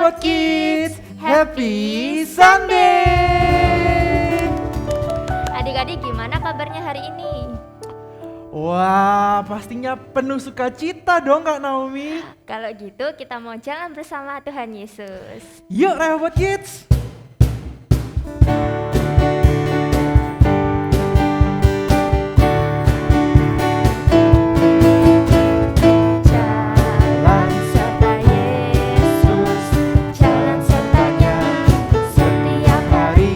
Rehoboth Kids, Happy Sunday! Adik-adik gimana kabarnya hari ini? Wah, pastinya penuh sukacita dong Kak Naomi. Kalau gitu kita mau jalan bersama Tuhan Yesus. Yuk Rehoboth Kids! Jalan serta Yesus, jalan sertanya setiap hari.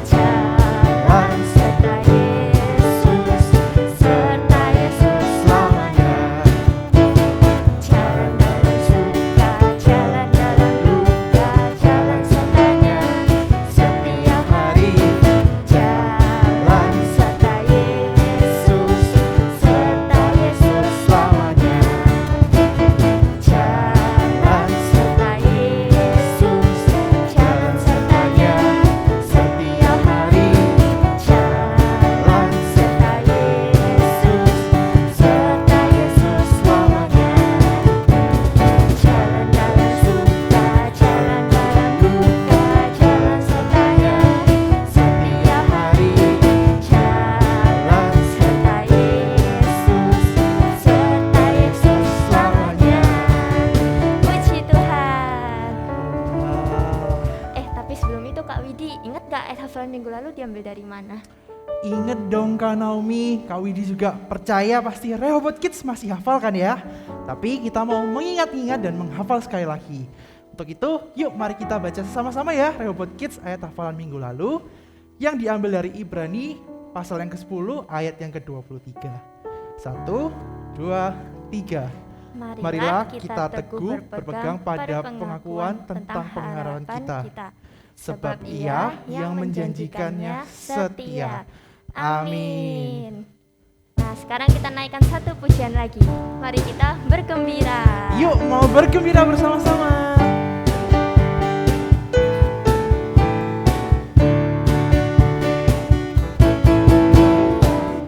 Jalan serta Yesus, serta Yesus selamanya. Jalan dalam suka, jalan dalam duka, jalan sertanya setiap hari. Jalan serta Yesus, serta Yesus selamanya. Jalan serta Yesus, jalan sertanya setiap hari. Jalan serta Yesus, serta Yesus selamanya. Jalan dalam suka, jalan dalam duka, jalan sertanya setiap hari. Jalan serta Yesus, serta Yesus selamanya. Puji Tuhan. Tapi sebelum itu Kak Widi, ingat gak ayat hafalan minggu lalu diambil dari mana? Ingat dong Kak Naomi, Kak Widi juga percaya pasti Rehoboth Kids masih hafal kan ya? Tapi kita mau mengingat-ingat dan menghafal sekali lagi. Untuk itu, yuk mari kita baca sama-sama ya Rehoboth Kids ayat hafalan minggu lalu yang diambil dari Ibrani pasal yang ke-10 ayat yang ke-23. 1, 2, 3. Marilah kita teguh berpegang pada pengakuan tentang pengharapan kita. Sebab Ia yang menjanjikannya setia. Amin. Nah, sekarang kita naikkan satu pujian lagi. Mari kita bergembira. Yuk mau bergembira bersama-sama.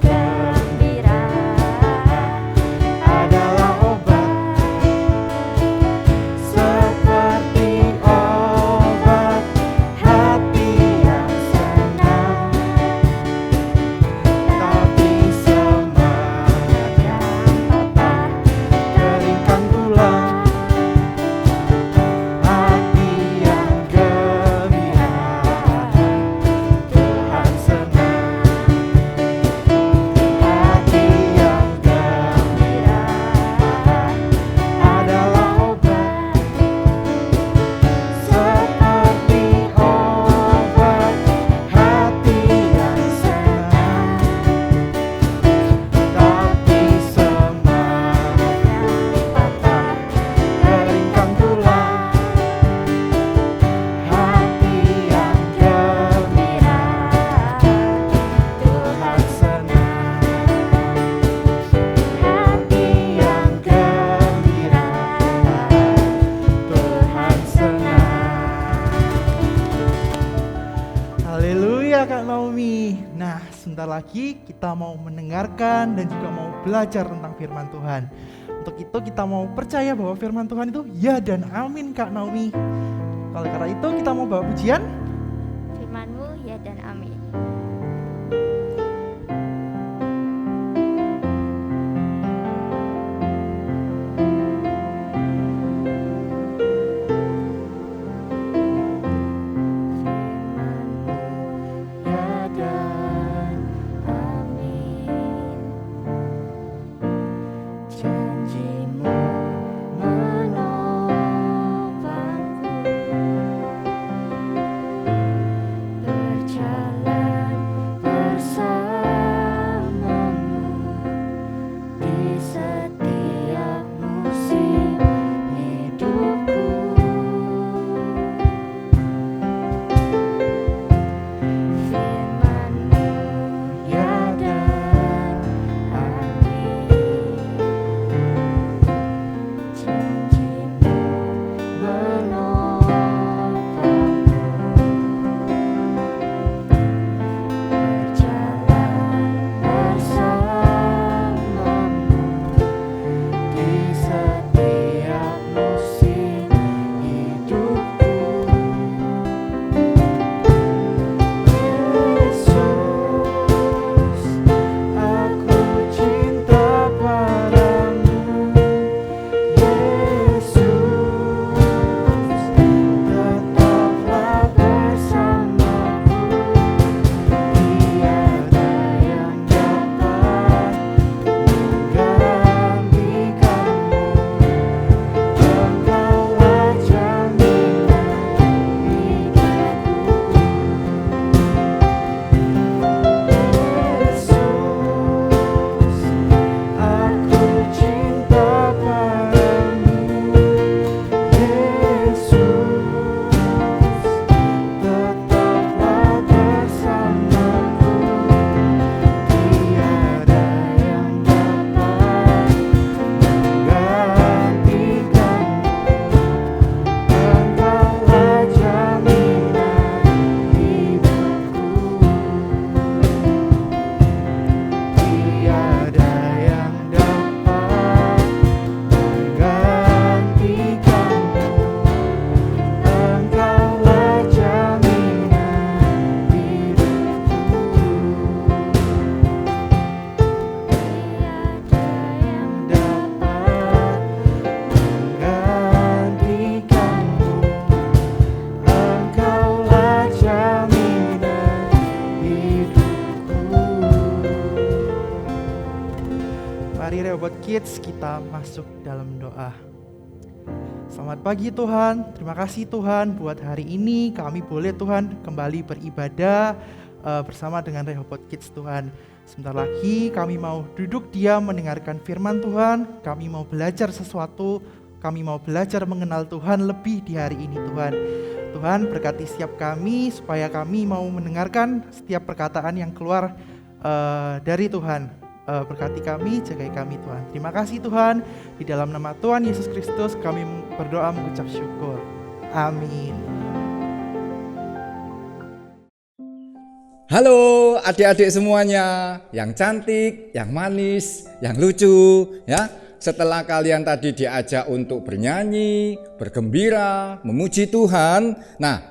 Gembira adalah obat, Seperti obat hati yang senang, tapi semangat yang patah, keringkan tulang. Hati yang gembira, Tuhan senang. Hati yang gembira adalah obat, seperti obat hati yang senang, tapi semangat yang patah, keringkan tulang. Hati yang gembira, Tuhan senang. Hati yang gembira, Tuhan senang. Haleluya Kak Naomi. Nah, sebentar lagi kita mau mendengarkan dan juga mau belajar tentang firman Tuhan. Untuk itu kita mau percaya bahwa firman Tuhan itu ya dan amin Kak Naomi. Kalau karena itu kita mau bawa pujian. firman-Mu ya dan amin. Firman-Mu ya dan amin. Janji-Mu menopangku. Berjalan Mari Rehoboth Kids kita masuk dalam doa. Selamat pagi Tuhan, terima kasih Tuhan buat hari ini kami boleh Tuhan kembali beribadah bersama dengan Rehoboth Kids Tuhan. Sebentar lagi kami mau duduk diam mendengarkan firman Tuhan, kami mau belajar sesuatu, kami mau belajar mengenal Tuhan lebih di hari ini Tuhan. Tuhan berkati setiap kami supaya kami mau mendengarkan setiap perkataan yang keluar dari Tuhan. Berkati kami, jagai kami Tuhan. Terima kasih Tuhan. Di dalam nama Tuhan Yesus Kristus kami berdoa mengucap syukur. Amin. Halo adik-adik semuanya, yang cantik, yang manis, yang lucu ya. Setelah kalian tadi diajak untuk bernyanyi, bergembira, memuji Tuhan. Nah,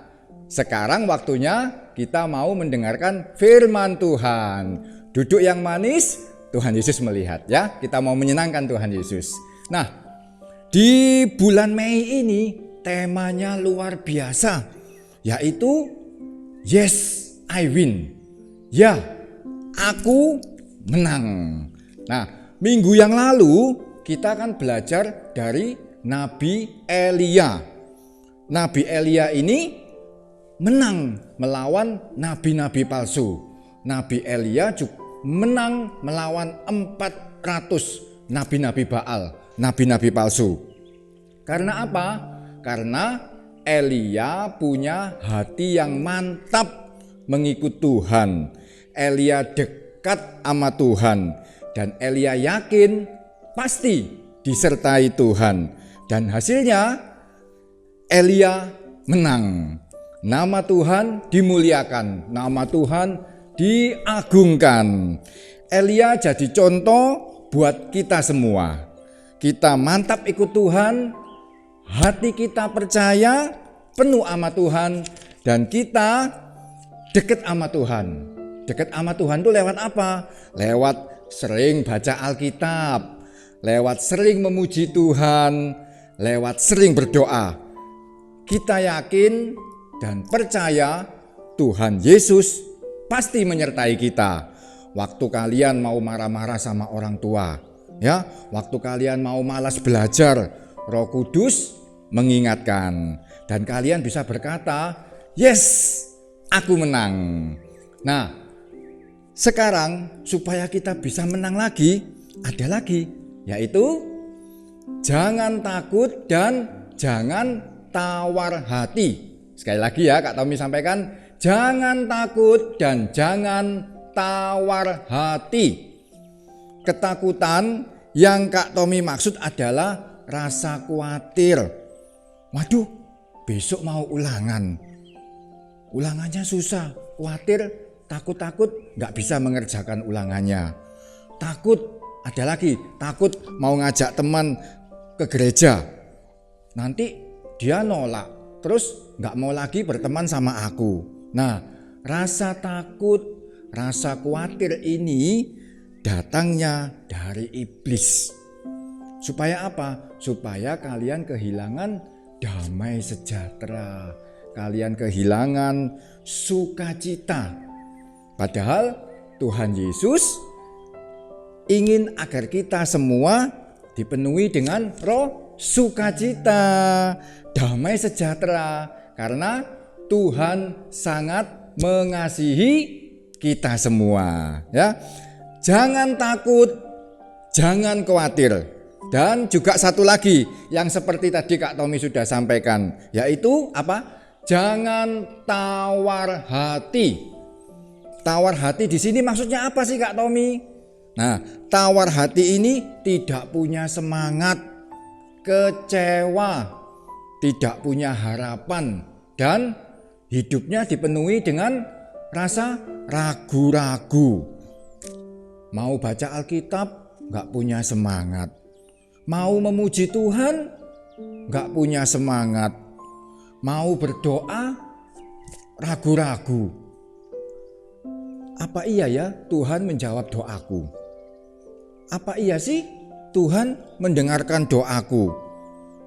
sekarang waktunya kita mau mendengarkan firman Tuhan. Duduk yang manis, Tuhan Yesus melihat ya. Kita mau menyenangkan Tuhan Yesus. Nah, di bulan Mei ini temanya luar biasa, yaitu Yes, I win. Ya, aku menang. Nah, minggu yang lalu kita akan belajar dari Nabi Elia. Nabi Elia ini menang melawan nabi-nabi palsu. Nabi Elia juga menang melawan 400 nabi-nabi Baal, nabi-nabi palsu. Karena apa? Karena Elia punya hati yang mantap mengikut Tuhan. Elia dekat sama Tuhan dan Elia yakin pasti disertai Tuhan. Dan hasilnya Elia menang. Nama Tuhan dimuliakan, nama Tuhan diagungkan. Elia jadi contoh buat kita semua. Kita mantap ikut Tuhan, hati kita percaya, penuh sama Tuhan, dan kita dekat sama Tuhan. Dekat sama Tuhan itu lewat apa? Lewat sering baca Alkitab, lewat sering memuji Tuhan, lewat sering berdoa. Kita yakin dan percaya Tuhan Yesus pasti menyertai kita. Waktu kalian mau marah-marah sama orang tua, ya, waktu kalian mau malas belajar, Roh Kudus mengingatkan dan kalian bisa berkata, "Yes, aku menang." Nah, sekarang supaya kita bisa menang lagi, ada lagi, yaitu jangan takut dan jangan tawar hati. Sekali lagi ya, Kak Tommy sampaikan, jangan takut dan jangan tawar hati. Ketakutan yang Kak Tommy maksud adalah rasa khawatir. Waduh, besok mau ulangan. Ulangannya susah, khawatir, takut-takut gak bisa mengerjakan ulangannya. Takut, ada lagi, takut mau ngajak teman ke gereja. Nanti dia nolak, terus gak mau lagi berteman sama aku. Nah, rasa takut, rasa khawatir ini datangnya dari iblis. Supaya apa? Supaya kalian kehilangan damai sejahtera. Kalian kehilangan sukacita. Padahal Tuhan Yesus ingin agar kita semua dipenuhi dengan roh sukacita, damai sejahtera. Karena Tuhan sangat mengasihi kita semua, ya. Jangan takut, jangan khawatir. Dan juga satu lagi yang seperti tadi Kak Tommy sudah sampaikan, yaitu apa? Jangan tawar hati. Tawar hati di sini maksudnya apa sih Kak Tommy? Nah, tawar hati ini tidak punya semangat, kecewa, tidak punya harapan, dan hidupnya dipenuhi dengan rasa ragu-ragu. Mau baca Alkitab gak punya semangat, mau memuji Tuhan gak punya semangat, mau berdoa ragu-ragu. Apa iya ya Tuhan menjawab doaku? Apa iya sih Tuhan mendengarkan doaku?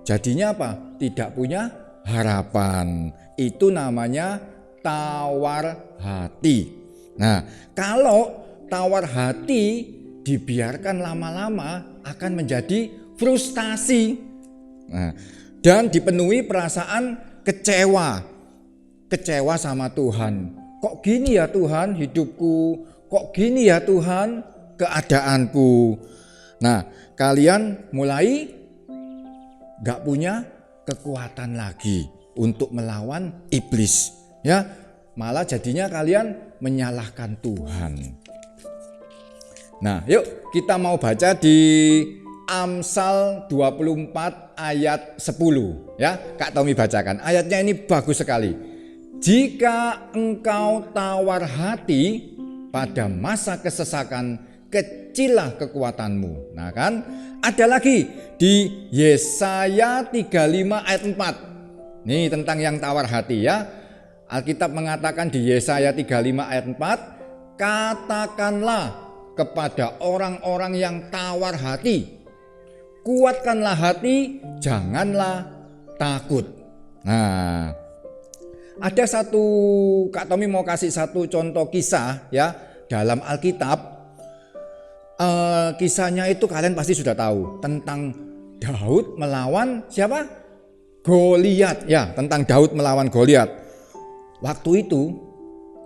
Jadinya apa? Tidak punya harapan. Itu namanya tawar hati. Nah, kalau tawar hati dibiarkan lama-lama akan menjadi frustasi. Nah, dan dipenuhi perasaan kecewa. Kecewa sama Tuhan. Kok gini ya Tuhan hidupku? Kok gini ya Tuhan keadaanku? Nah, kalian mulai gak punya kekuatan lagi untuk melawan iblis. Ya, malah jadinya kalian menyalahkan Tuhan. Nah, yuk kita mau baca di Amsal 24 ayat 10 ya. Kak Tommy bacakan. Ayatnya ini bagus sekali. Jika engkau tawar hati pada masa kesesakan, kecillah kekuatanmu. Nah kan, ada lagi di Yesaya 35 ayat 4. Nih tentang yang tawar hati ya. Alkitab mengatakan di Yesaya 35 ayat 4, katakanlah kepada orang-orang yang tawar hati, kuatkanlah hati, janganlah takut. Nah, ada satu, Kak Tommy mau kasih satu contoh kisah ya dalam Alkitab. Kisahnya itu kalian pasti sudah tahu tentang Daud melawan siapa? Goliat ya, tentang Daud melawan Goliat. Waktu itu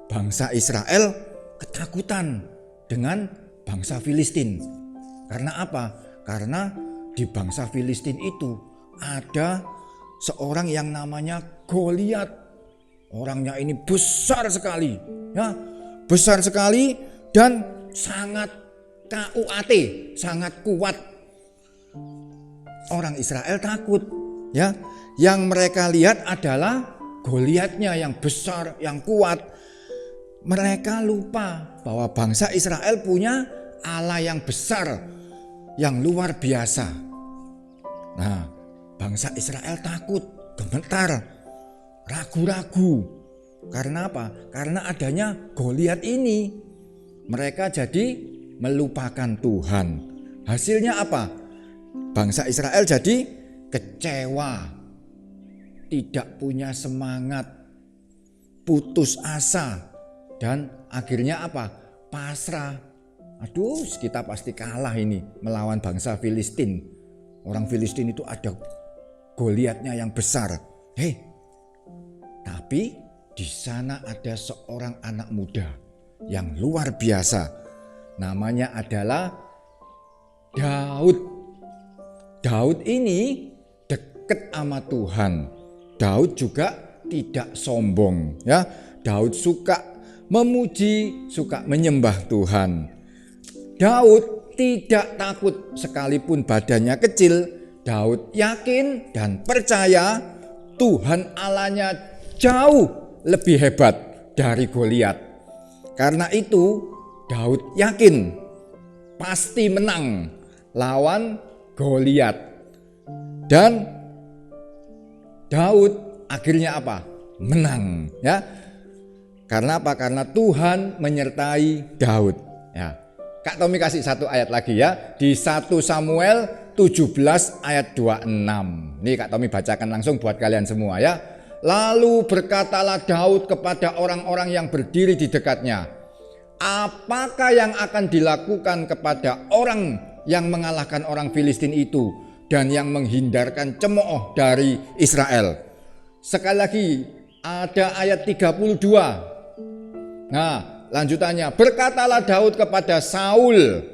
bangsa Israel ketakutan dengan bangsa Filistin. Karena apa? Karena di bangsa Filistin itu ada seorang yang namanya Goliat. Orangnya ini besar sekali, ya, besar sekali dan sangat KUAT, sangat kuat. Orang Israel takut, ya. Yang mereka lihat adalah Goliatnya yang besar, yang kuat. Mereka lupa bahwa bangsa Israel punya Allah yang besar, yang luar biasa. Nah, bangsa Israel takut, gemetar, ragu-ragu. Karena apa? Karena adanya Goliat ini. Mereka jadi melupakan Tuhan. Hasilnya apa? Bangsa Israel jadi kecewa, tidak punya semangat, putus asa, dan akhirnya apa? Pasrah. Aduh, kita pasti kalah ini melawan bangsa Filistin. Orang Filistin itu ada Goliatnya yang besar. Tapi di sana ada seorang anak muda yang luar biasa. Namanya adalah Daud. Daud ini dekat sama Tuhan. Daud juga tidak sombong, ya. Daud suka memuji, suka menyembah Tuhan. Daud tidak takut sekalipun badannya kecil. Daud yakin dan percaya Tuhan Allahnya jauh lebih hebat dari Goliat. Karena itu Daud yakin pasti menang lawan Goliat. Dan Daud akhirnya apa? Menang, ya. Karena apa? Karena Tuhan menyertai Daud, ya. Kak Tommy kasih satu ayat lagi ya, di 1 Samuel 17 ayat 26. Nih Kak Tommy bacakan langsung buat kalian semua ya. Lalu berkatalah Daud kepada orang-orang yang berdiri di dekatnya, apakah yang akan dilakukan kepada orang yang mengalahkan orang Filistin itu dan yang menghindarkan cemooh dari Israel? Sekali lagi ada ayat 32. Nah, lanjutannya, berkatalah Daud kepada Saul,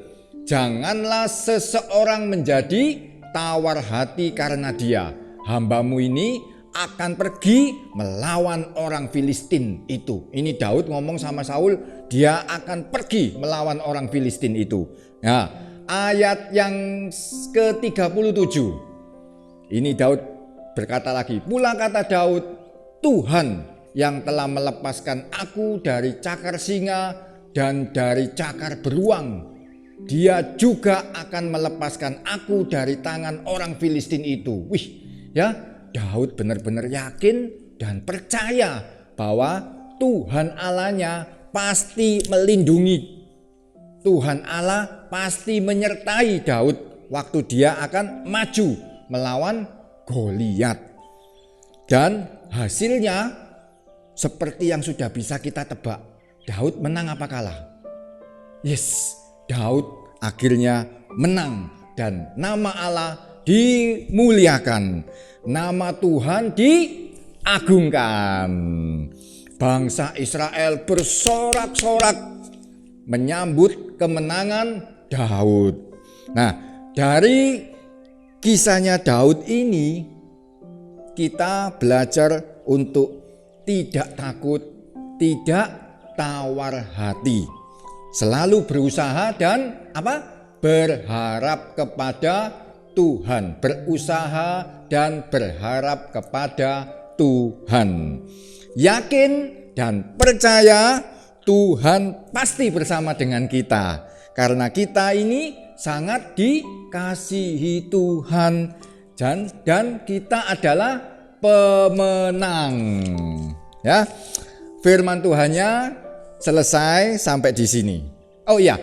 janganlah seseorang menjadi tawar hati karena dia. Hambamu ini akan pergi melawan orang Filistin itu. Ini Daud ngomong sama Saul, dia akan pergi melawan orang Filistin itu. Nah, ayat yang ke-37. Ini Daud berkata lagi, pula kata Daud, Tuhan yang telah melepaskan aku dari cakar singa dan dari cakar beruang, Dia juga akan melepaskan aku dari tangan orang Filistin itu. Wih, ya, Daud benar-benar yakin dan percaya bahwa Tuhan Allahnya pasti melindungi. Tuhan Allah pasti menyertai Daud waktu dia akan maju melawan Goliat. Dan hasilnya seperti yang sudah bisa kita tebak. Daud menang apa kalah? Yes, Daud akhirnya menang dan nama Allah dimuliakan, nama Tuhan diagungkan. Bangsa Israel bersorak-sorak menyambut kemenangan Daud. Nah, dari kisahnya Daud ini kita belajar untuk tidak takut, tidak tawar hati, selalu berusaha dan berharap kepada Tuhan, berusaha dan berharap kepada Tuhan. Yakin dan percaya Tuhan pasti bersama dengan kita, karena kita ini sangat dikasihi Tuhan dan kita adalah pemenang. Ya, firman Tuhannya selesai sampai di sini. Oh iya,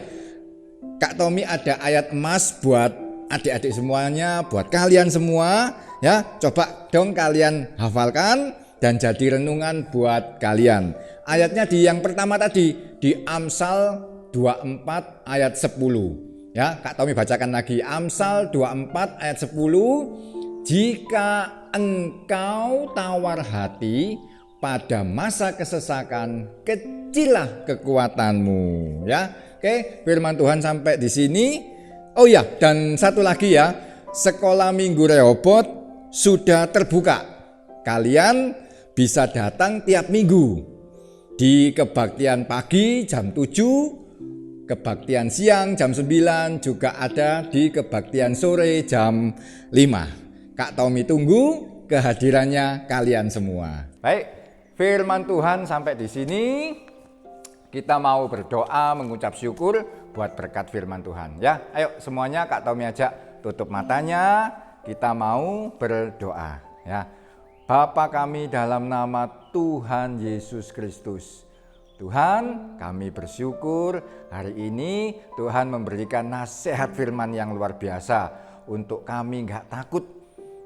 Kak Tommy ada ayat emas buat adik-adik semuanya, buat kalian semua. Ya, coba dong kalian hafalkan dan jadi renungan buat kalian. Ayatnya di yang pertama tadi, di Amsal 24 ayat 10. Ya, Kak Tommy bacakan lagi. Amsal 24 ayat 10. Jika engkau tawar hati pada masa kesesakan, kecillah kekuatanmu. Ya, oke, firman Tuhan sampai di sini. Oh ya, dan satu lagi ya, sekolah minggu Rehobot sudah terbuka. Kalian bisa datang tiap minggu di kebaktian pagi jam 7, kebaktian siang jam 9, juga ada di kebaktian sore jam 5. Kak Tommy tunggu kehadirannya kalian semua. Baik, firman Tuhan sampai di sini. Kita mau berdoa mengucap syukur buat berkat firman Tuhan. Ya, ayo semuanya Kak Tommy ajak tutup matanya. Kita mau berdoa. Ya, Bapa kami dalam nama Tuhan Yesus Kristus. Tuhan, kami bersyukur hari ini Tuhan memberikan nasihat firman yang luar biasa untuk kami nggak takut,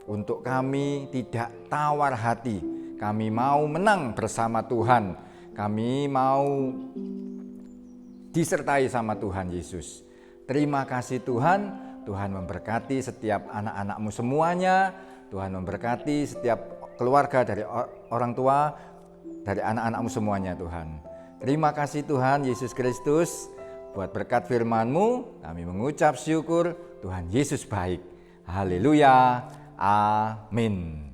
untuk kami tidak tawar hati. Kami mau menang bersama Tuhan. Kami mau disertai sama Tuhan Yesus. Terima kasih Tuhan. Tuhan memberkati setiap anak-anak-Mu semuanya. Tuhan memberkati setiap keluarga dari orang tua, dari anak-anak-Mu semuanya Tuhan. Terima kasih Tuhan Yesus Kristus. Buat berkat firman-Mu, kami mengucap syukur. Tuhan Yesus baik. Haleluya. Amin.